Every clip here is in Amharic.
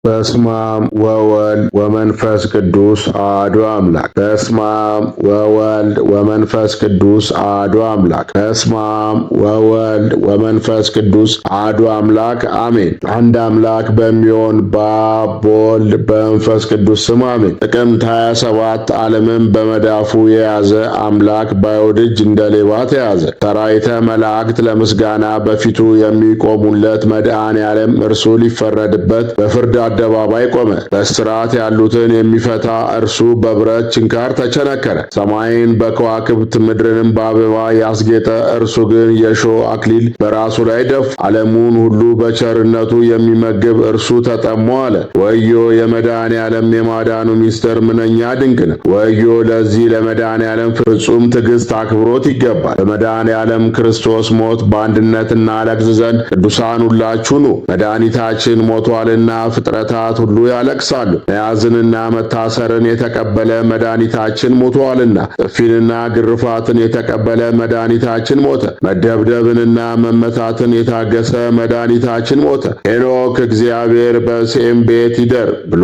በስመ አብ ወወልድ ወመንፈስ ቅዱስ አሐዱ አምላክ። በስመ አብ ወወልድ ወመንፈስ ቅዱስ አሐዱ አምላክ። በስመ አብ ወወልድ ወመንፈስ ቅዱስ አሐዱ አምላክ አሜን። አንድ አምላክ በሚሆን በአብ በወልድ በመንፈስ ቅዱስ ስም አሜን። ጥቅምት 27 ዓለምን በመዳፉ የያዘ አምላክ በአይሁድ እጅ እንደ ሌባ ተያዘ። ሰራዊተ መላእክት ለምስጋና በፊቱ የሚቆሙለት መድኃኔ ዓለም እርሱ ሊፈረድበት በፍርድ አደባባይ ቆመ። በእስራት ያሉትን የሚፈታ እርሱ በብረት ችንካር ተቸነከረ። ሰማይን በከዋክብት ምድርንም በአበባ ያስጌጠ እርሱ ግን የእሾህ አክሊል በራሱ ላይ ደፉ። ዓለሙን ሁሉ በቸርነቱ የሚመግብ እርሱ ተጠሞ አለ። ወዮ የመድኃኔ ዓለም የማዳኑ ምስጢር ምንኛ ድንቅ ነው! ወዮ ለዚህ ለመድኃኔ ዓለም ፍጹም ትዕግስት አክብሮት ይገባል። በመድኃኔ ዓለም ክርስቶስ ሞት በአንድነት እናለቅስ ዘንድ ቅዱሳን ሁላችሁ ኑ። መድኃኒታችን ሞቷልና ፍጥረታት ሁሉ ያለቅሳሉ። መያዝንና መታሰርን የተቀበለ መድኃኒታችን ሞቷልና፣ ጥፊንና ግርፋትን የተቀበለ መድኃኒታችን ሞተ። መደብደብንና መመታትን የታገሰ መድኃኒታችን ሞተ። ሄኖክ እግዚአብሔር በሴም ቤት ይደር ብሎ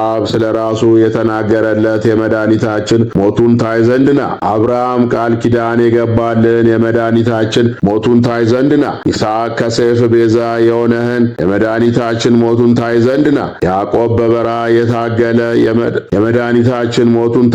አብ ስለ ራሱ የተናገረለት የመድኃኒታችን ሞቱን ታይ ዘንድና፣ አብርሃም ቃል ኪዳን የገባልን የመድኃኒታችን ሞቱን ታይ ዘንድና፣ ይስሐቅ ከሰይፍ ቤዛ የሆነህን የመድኃኒታችን ሞቱን ታይ ዘንድና፣ ያዕቆብ በበረሃ የታገለ የመድኃኒታችን ሞቱን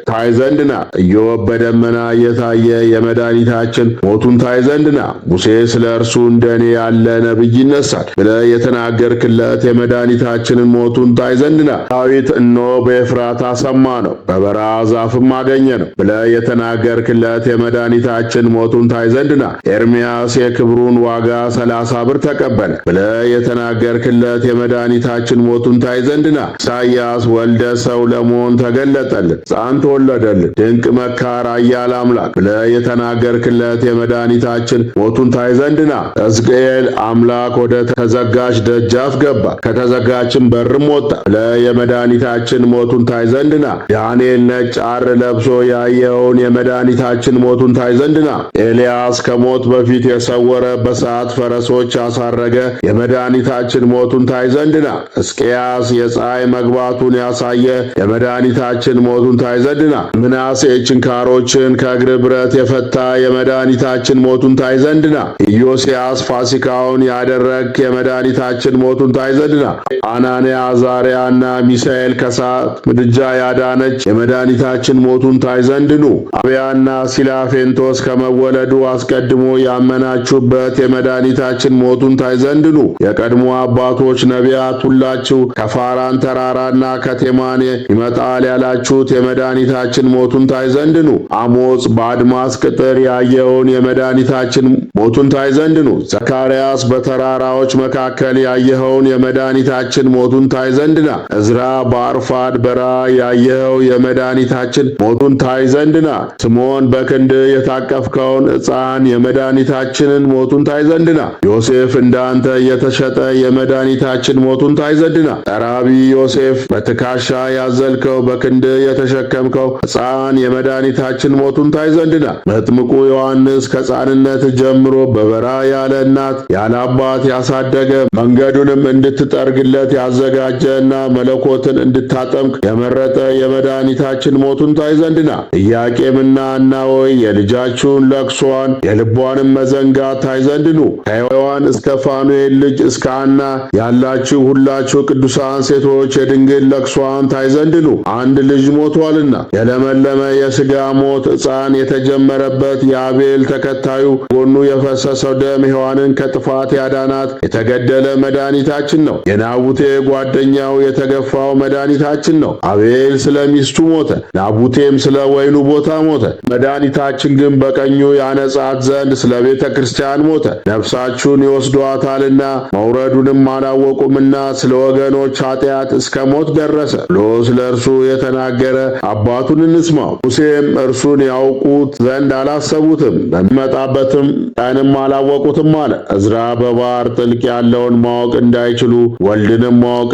ታይ ዘንድና፣ ኢዮብ በደመና የታየ የመድኃኒታችን ሞቱን ታይ ዘንድና፣ ሙሴ ስለ እርሱ እንደኔ ያለ ነቢይ ይነሳል ብለህ የተናገርክለት የመድኃኒታችንን ሞቱን ታይ ዘንድና፣ ዳዊት እነሆ በኤፍራታ ሰማ ነው በበረሃ ዛፍም አገኘ ነው ብለህ የተናገርክለት የመድኃኒታችን ሞቱን ታይ ዘንድና፣ ኤርምያስ የክብሩን ዋጋ 30 ብር ተቀበለ ብለህ የተናገርክለት የመድኃኒታችን ሞቱን ታይ ዘንድና፣ ኢሳይያስ ወልደ ሰው ለመሆን ተገለጠልን፣ ሕፃን ተወለደልን፣ ድንቅ መካር ኃያል አምላክ ብለህ የተናገርክለት የመድኃኒታችን ሞቱን ታይ ዘንድና፣ ሕዝቅኤል አምላክ ወደ ተዘጋች ደጃፍ ገባ ከተዘጋችን በርም ወጣ ብለህ የመድኃኒታችን ሞቱን ታይ ዘንድና፣ ዳንኤል ነጭ ሐር ለብሶ ያየኸውን የመድኃኒታችን ሞቱን ታይ ዘንድና፣ ኤልያስ ከሞት በፊት የሰወረ በሰዓት ፈረሶች ያሳረገ የመድኃኒታችን ሞቱን ታይ ዘንድና፣ ሕዝቅያስ የፀሐይ መግባቱን ያሳየ የመድኃኒታችን ሞቱን ታይ ዘንድና፣ ምናሴ ችንካሮችን ከእግር ብረት የፈታ የመድኃኒታችን ሞቱን ታይ ዘንድና፣ ኢዮስያስ ፋሲካውን ያደረግ የመድኃኒታችን ሞቱን ታይ ዘንድና፣ አናንያ አዛርያና ሚሳኤል ከእሳት ምድጃ ያዳነች የመድኃኒታችን ሞቱን ታይ ዘንድኑ፣ አብያና ሲላፌንቶስ ከመወለዱ አስቀድሞ ያመናችሁበት የመድኃኒታችን ሞቱን ታይ ዘንድኑ፣ የቀድሞ አባቶች ነቢያት ሁላችሁ ከፋራን ተራራና ከቴማን ይመጣል ያላችሁት የመድኃኒታችን ሞቱን ታይ ዘንድኑ፣ አሞጽ በአድማስ ቅጥር ያየውን የመድኃኒታችን ሞቱን ታይ ዘንድኑ፣ ዘካርያስ በተራራዎች መካከል ያየኸውን የመድኃኒታችን ሞቱን ታይ ዘንድና፣ እዝራ በአርፋድ በረሃ ያየኸው የመድኃኒታችን ሞቱን ታይ ዘንድና፣ ስምዖን በክንድ የታቀፍከውን ሕፃን የመድኃኒታችንን ሞቱን ታይ ዘንድና፣ ዮሴፍ እንዳንተ የተሸጠ የመድኃኒታችን ሞቱን ታይ ዘንድና፣ ጠራቢ ዮሴፍ በትከሻ ያዘልከው በክንድ የተሸከምከው ሕፃን የመድኃኒታችን ሞቱን ታይ ዘንድና፣ መጥምቁ ዮሐንስ ከሕፃንነት ጀምሮ በበረሃ ያለ እናት ያለ አባት ያሳደገ መንገዱንም እንድትጠርግለት ያዘጋጀና መለኮትን እንድታጠምቅ የመረጠ የመድኃኒታችን ሞቱን ታይ ዘንድና፣ ኢያቄምና ሐናሆይ የልጃችሁን ለቅሶዋን የልቧንም መዘንጋት ታይ ዘንድኑ፣ ከሔዋን እስከ ፋኑኤል ልጅ እስከ ሐና ያላችሁ ሁላችሁ ቅዱሳን ሴቶች የድንግል ለቅሶዋን ታይ ዘንድኑ፣ አንድ ልጅ ሞቷልና የለመለመ የሥጋ ሞት ሕፃን የተጀመረበት የአቤል ተከታዩ ጎኑ የፈሰሰው ደም ሔዋንን ከጥፋት ያዳናት የተገደለ መድኃኒታችን ነው። የናቡቴ ጓደኛው የተገፋው መድኃኒታችን ነው። አቤል ስለ ሚስቱ ሞተ፣ ናቡቴም ስለ ወይኑ ቦታ ሞተ። መድኃኒታችን ግን በቀኙ ያነጻት ዘንድ ስለ ቤተ ክርስቲያን ሞተ። ነፍሳችሁን ይወስዷታልና መውረዱንም አላወቁምና ስለ ወገኖች ኃጢአት እስከ ሞት ደረሰ ብሎ ስለ እርሱ የተናገረ አባቱን እንስማው። ሙሴም እርሱን ያውቁት ዘንድ አላሰቡትም፣ በሚመጣበትም ዕብራውያንም አላወቁትም አለ። ዕዝራ በባሕር ጥልቅ ያለውን ማወቅ እንዳይችሉ ወልድንም ማወቅ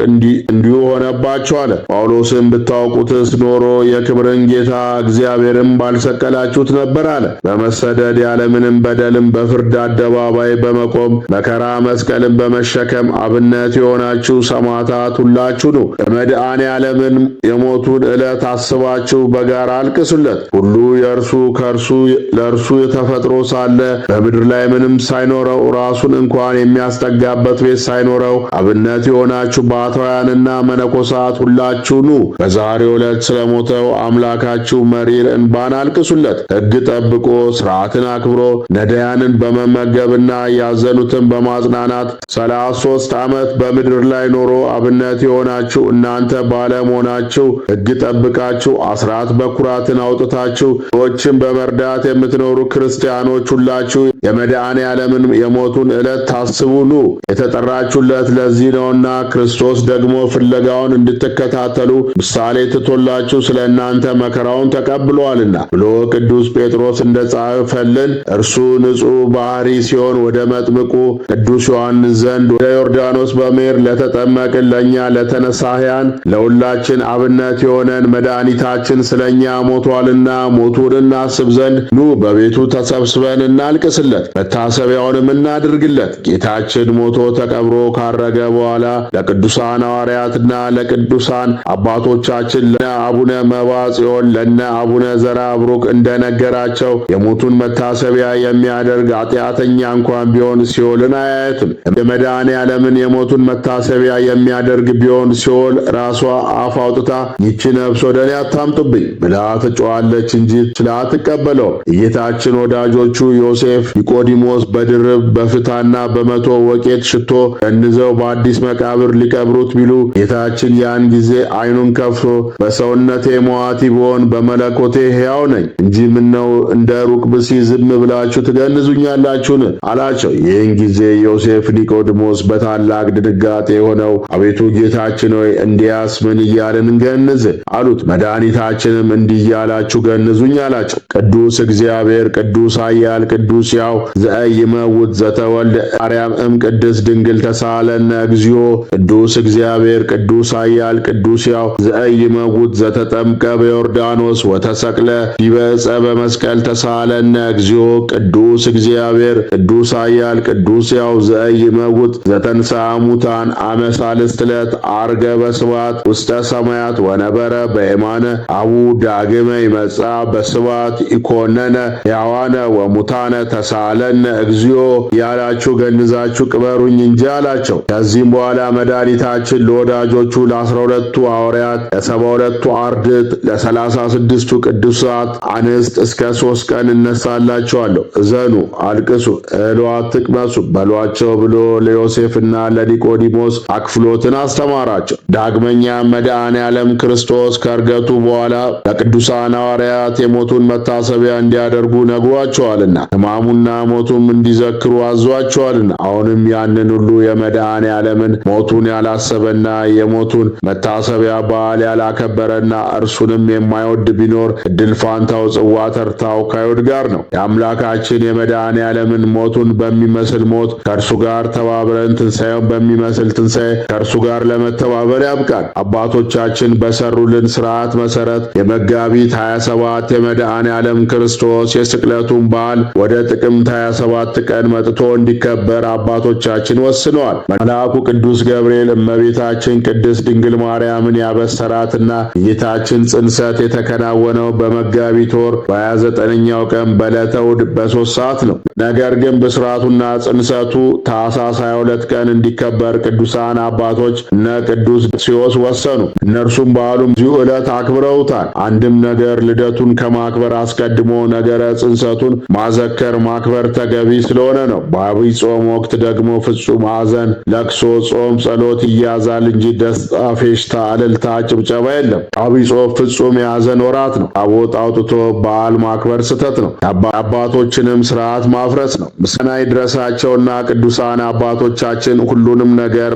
እንዲሁ ሆነባቸው አለ። ጳውሎስም ብታውቁትስ ኖሮ የክብርን ጌታ እግዚአብሔርም ባልሰቀላችሁት ነበር አለ። በመሰደድ ያለምንም በደልም በፍርድ አደባባይ በመቆም መከራ መስቀልን በመሸከም አብነት የሆናችሁ ሰማዕታት ሁላችሁ ነው። የመድኃኔ ዓለምን የሞቱን ዕለት አስባችሁ በጋራ አልቅሱለት። ሁሉ የእርሱ ከእርሱ ለእርሱ ተፈጥሮ ሳለ በምድር ላይ ምንም ሳይኖረው ራሱን እንኳን የሚያስጠጋበት ቤት ሳይኖረው አብነት የሆናችሁ ባሕታውያንና መነኮሳት ሁላችሁ ኑ። በዛሬው ዕለት ስለሞተው አምላካችሁ መሪር እንባን አልቅሱለት። ሕግ ጠብቆ ሥርዓትን አክብሮ ነዳያንን በመመገብና ያዘኑትን በማጽናናት 33 ዓመት በምድር ላይ ኖሮ አብነት የሆናችሁ እናንተ ባለመሆናችሁ ሕግ ጠብቃችሁ አስራት በኩራትን አውጥታችሁ ሰዎችን በመርዳት የምትኖሩ ክርስቲያኖች ሁላችሁ የመድኃኔ ዓለምን የሞቱን ዕለት ታስቡ ኑ። የተጠራችሁለት ለዚህ ነውና ክርስቶስ ደግሞ ፍለጋውን እንድትከታተሉ ምሳሌ ትቶላችሁ ስለ እናንተ መከራውን ተቀብሏልና ብሎ ቅዱስ ጴጥሮስ እንደጻፈልን እርሱ ንጹሕ ባሕሪ ሲሆን ወደ መጥምቁ ቅዱስ ዮሐንስ ዘንድ ወደ ዮርዳኖስ በመሄድ ለተጠመቅን ለእኛ ለተነሳህያን ለሁላችን አብነት የሆነን መድኃኒታችን ስለኛ ሞቷልና ሞቱን እናስብ ዘንድ ኑ በቤቱ ተሰብስበን እናልቅስለት፣ መታሰቢያውንም እናድርግለት። ጌታችን ሞቶ ተቀብሮ ካረገ በኋላ ለቅዱሳን ሐዋርያትና ለቅዱሳን አባቶቻችን ለነ አቡነ መብዓ ጽዮን ለነ አቡነ ዘርዓ ብሩክ እንደነገራቸው የሞቱን መታሰቢያ የሚያደርግ ኃጢአተኛ እንኳን ቢሆን ሲኦልን አያየትም። የመድኃኔ ዓለምን የሞቱን መታሰቢያ የሚያደርግ ቢሆን ሲኦል ራሷ አፍ አውጥታ ይቺ ነፍስ ወደ እኔ አታምጡብኝ ብላ ትጮኻለች እንጂ ችላ አትቀበለውም። የጌታችን ወዳጆቹ ዮሴፍ፣ ኒቆዲሞስ በድርብ በፍታና በመቶ ወቄት ሽቶ ገንዘው በአዲስ መቃብር ሊቀብሩት ቢሉ ጌታችን ያን ጊዜ ዓይኑን ከፍቶ በሰውነቴ መዋቲ ብሆን በመለኮቴ ሕያው ነኝ እንጂ ምነው እንደ ሩቅ ብሲ ዝም ብላችሁ ትገንዙኛላችሁን አላቸው። ይህን ጊዜ ዮሴፍ ኒቆዲሞስ በታላቅ ድንጋጤ ሆነው አቤቱ ጌታችን ሆይ እንዲያስ ምን እያልን እንገንዝ አሉት። መድኃኒታችንም እንዲህ እያላችሁ ገንዙኝ አላቸው። ቅዱስ እግዚአብሔር ቅዱስ ኃያል ቅዱስ ያው ዘኢይመውት ዘተወልደ ማርያም ቅድስት ድንግል ተሳለነ እግዚኦ። ቅዱስ እግዚአብሔር ቅዱስ ኃያል ቅዱስ ያው ዘኢይመውት ዘተጠምቀ በዮርዳኖስ ወተሰቅለ ዲበ ዕፀ በመስቀል ተሳለነ እግዚኦ። ቅዱስ እግዚአብሔር ቅዱስ ኃያል ቅዱስ ያው ዘኢይመውት ዘተንሥአ እሙታን አመ ሣልስት ዕለት ዐርገ በስብሐት ውስተ ሰማያት ወነበረ በየማነ አቡ ዳግመ ይመጽአ በስብሐት ኢኮነነ ሕያዋነ ወሙታነ ተሳለነ እግዚኦ ያላችሁ ገንዛችሁ ቅበሩኝ እንጂ አላቸው። ከዚህም በኋላ መድኃኒታችን ለወዳጆቹ ለ12ቱ ሐዋርያት ለ72ቱ አርድእት ለ36ቱ ቅዱሳት አንስት እስከ 3 ቀን እነሳላችኋለሁ፣ እዘኑ፣ አልቅሱ፣ እህል አትቅመሱ በሏቸው ብሎ ለዮሴፍና ለኒቆዲሞስ አክፍሎትን አስተማራቸው። ዳግመኛ መድኃኔ ዓለም ክርስቶስ ከዕርገቱ በኋላ ለቅዱሳን ሐዋርያት የሞቱን መታሰቢያ እንዲያደርጉ ነግሯቸዋልና ሕማሙና ሞቱም እንዲዘክሩ አዟቸዋልና አሁንም ያንን ሁሉ የመድኃኔ ዓለምን ሞቱን ያላሰበና የሞቱን መታሰቢያ በዓል ያላከበረና እርሱንም የማይወድ ቢኖር እድል ፋንታው ጽዋ ተርታው ከአይሁድ ጋር ነው። የአምላካችን የመድኃኔ ዓለምን ሞቱን በሚመስል ሞት ከእርሱ ጋር ተባብረን ትንሣኤውን በሚመስል ትንሣኤ ከእርሱ ጋር ለመተባበር ያብቃን። አባቶቻችን በሰሩልን ሥርዓት መሠረት የመጋቢት 27 የመድኃኔ ዓለም ክርስቶስ የስቅለቱን በዓል ወደ ጥቅምት 27 ቀን መጥቶ እንዲከበር አባቶቻችን ወስነዋል። መልአኩ ቅዱስ ገብርኤል እመቤታችን ቅድስት ድንግል ማርያምን ያበሰራትና የጌታችን ጽንሰት የተከናወነው በመጋቢት ወር በ29ኛው ቀን በዕለተ እሑድ በ3 ሰዓት ነው። ነገር ግን ብስራቱና ጽንሰቱ ታኅሳስ 22 ቀን እንዲከበር ቅዱሳን አባቶች እነ ቅዱስ ሲዮስ ወሰኑ። እነርሱም በዓሉም እዚሁ ዕለት አክብረውታል። አንድም ነገር ልደቱን ከማክበር አስቀድሞ ነገረ ጽንሰቱን ማዘከር ማክበር ተገቢ ስለሆነ ነው። በዐቢይ ጾም ወቅት ደግሞ ፍጹም ሐዘን፣ ለቅሶ፣ ጾም፣ ጸሎት ይያዛል እንጂ ደስታ፣ ፌሽታ፣ እልልታ፣ ጭብጨባ የለም። ዐቢይ ጾም ፍጹም የሐዘን ወራት ነው። ታቦት አውጥቶ በዓል ማክበር ስህተት ነው። የአባቶችንም ሥርዓት ማፍረስ ነው። ምስጋና ይድረሳቸውና ቅዱሳን አባቶቻችን ሁሉንም ነገር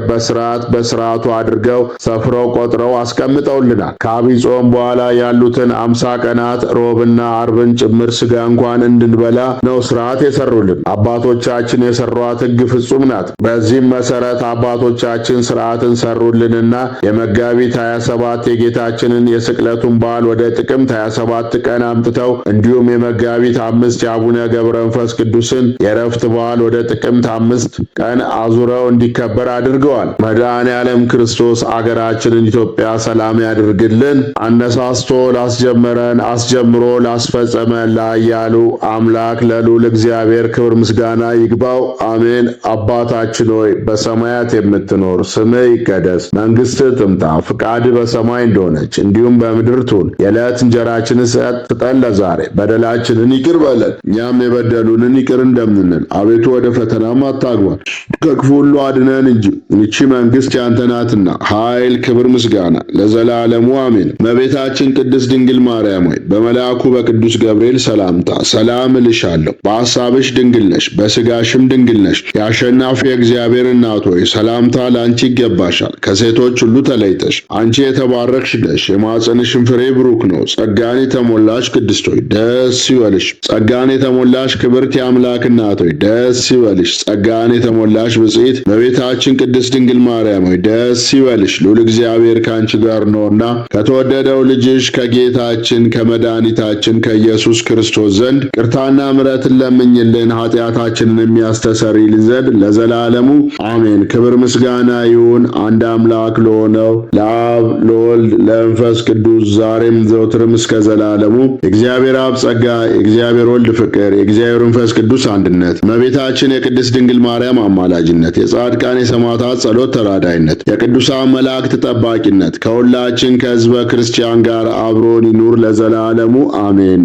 በሥርዓቱ አድርገው ሰፍረው ቆጥረው አስቀምጠውልናል። ከዐቢይ ጾም በኋላ ያሉትን 50 ቀናት ሮብና አርብን ጭምር ሥጋ እንኳን እንድንበላ ነው ሥርዓት የሰሩልን። አባቶቻችን የሰሯት ሕግ ፍጹም ናት። በዚህም መሰረት አባቶቻችን ሥርዓትን ሰሩልንና የመጋቢት 27 የጌታችንን የስቅለቱን በዓል ወደ ጥቅምት 27 ቀን አምጥተው እንዲሁም የመጋቢት 5 የአቡነ ገብረ መንፈስ ቅዱስን የዕረፍት በዓል ወደ ጥቅምት 5 ቀን አዙረው እንዲከበር አድርገዋል። መድኃኔ ዓለም ክርስቶስ አገራችንን ኢትዮጵያ ሰላም ያድርግልን። አነሳስቶ ላስጀመረን አስጀምሮ ላስፈጸመን ለኃያሉ አምላክ ለልዑል እግዚአብሔር ክብር ምስጋና ይግባው፣ አሜን። አባታችን ሆይ በሰማያት የምትኖር ስምህ ይቀደስ፣ መንግሥትህ ትምጣ፣ ፍቃድህ በሰማይ እንደሆነች እንዲሁም በምድር ትሁን። የዕለት እንጀራችንን ስጠን ለዛሬ፣ በደላችንን ይቅር በለን እኛም የበደሉንን ይቅር እንደምንል፣ አቤቱ ወደ ፈተናም አታግባን ከክፉ ሁሉ አድነን እንጂ ይህች መንግሥት ያንተ ናትና ኃይል፣ ክብር፣ ምስጋና ለዘላለሙ አሜን። እመቤታችን ቅድስት ድንግል ማርያም ሆይ በመልአኩ በቅዱስ ገብርኤል ሰላምታ ሰላም እልሻለሁ። በሐሳብሽ ድንግል ነሽ፣ በሥጋሽም ድንግል ነሽ። የአሸናፊ የእግዚአብሔር እናት ሆይ ሰላምታ ለአንቺ ይገባሻል። ከሴቶች ሁሉ ተለይተሽ አንቺ የተባረክሽ ነሽ፣ የማኅፀንሽም ፍሬ ብሩክ ነው። ጸጋን የተሞላሽ ቅድስት ሆይ ደስ ይበልሽ። ጸጋን የተሞላሽ ክብርት የአምላክ እናት ሆይ ደስ ይበልሽ። ጸጋን የተሞላሽ ብጽዕት እመቤታችን ቅድስት ድንግል ማርያም ሆይ ደስ ይበልሽ። ልዑል እግዚአብሔር ከአንቺ ጋር ነውና ከተወደደው ልጅሽ ከጌታችን ከመድኃኒታችን ከኢየሱስ ክርስቶስ ዘንድ ቅርታና ምሕረትን ለምኝልን ኃጢአታችንን የሚያስተሰርይልን ዘንድ ለዘላለሙ አሜን። ክብር ምስጋና ይሁን አንድ አምላክ ለሆነው ለአብ ለወልድ ለመንፈስ ቅዱስ ዛሬም ዘወትርም እስከ ዘላለሙ። የእግዚአብሔር አብ ጸጋ፣ የእግዚአብሔር ወልድ ፍቅር፣ የእግዚአብሔር መንፈስ ቅዱስ አንድነት፣ እመቤታችን የቅድስት ድንግል ማርያም አማላጅነት፣ የጻድቃን የሰማዕታት ጸሎት ተራዳይነት፣ የቅዱሳን መላእክት ጠባቂነት ከሁላችን ከሕዝበ ክርስቲያን ጋር አብሮን ይኑር ለዘላለሙ አሜን።